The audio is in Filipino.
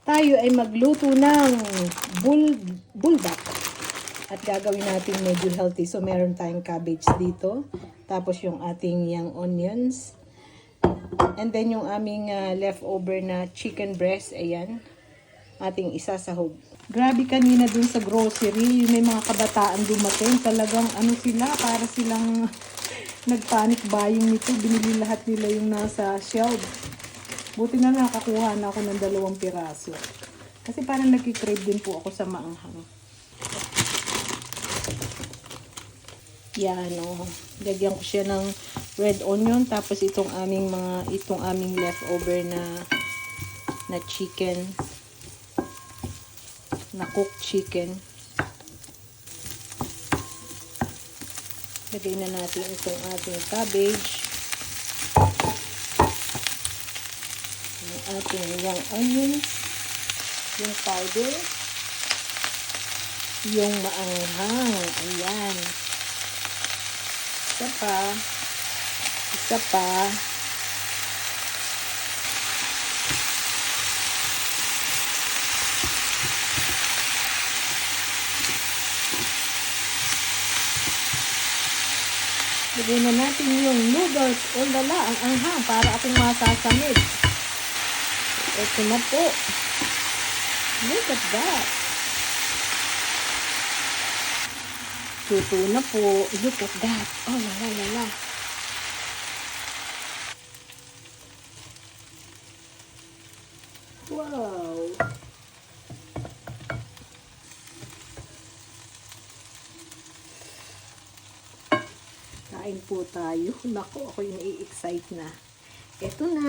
Tayo ay magluto ng buldak. At gagawin natin medyo healthy. So, meron tayong cabbage dito. Tapos yung ating young onions. And then yung aming leftover na chicken breast. Ayan. Ating isasahog. Grabe kanina dun sa grocery. May mga kabataan dumating. Talagang ano sila. Para silang nagpanic buying nito. Binili lahat nila yung nasa shelf. Buti na nakakuha na ako ng 2 piraso. Kasi parang nagkikrave din po ako sa maanghang. Yan o. Lagyan ko siya ng red onion. Tapos itong aming leftover na chicken. Na cooked chicken. Lagay na natin itong ating cabbage. Yung ating young onions. Yung powder. Yung maanghang. Ayan. Isa pa. Isa pa. Lagyan na natin yung noodles. Oh lala, ang anghang. Para akong masasamid. Ito na po. Look at that. Luto na po. Look at that. Oh lala lala. Wow. Kain po tayo. Naku, ako yung nai-excite na. Ito na.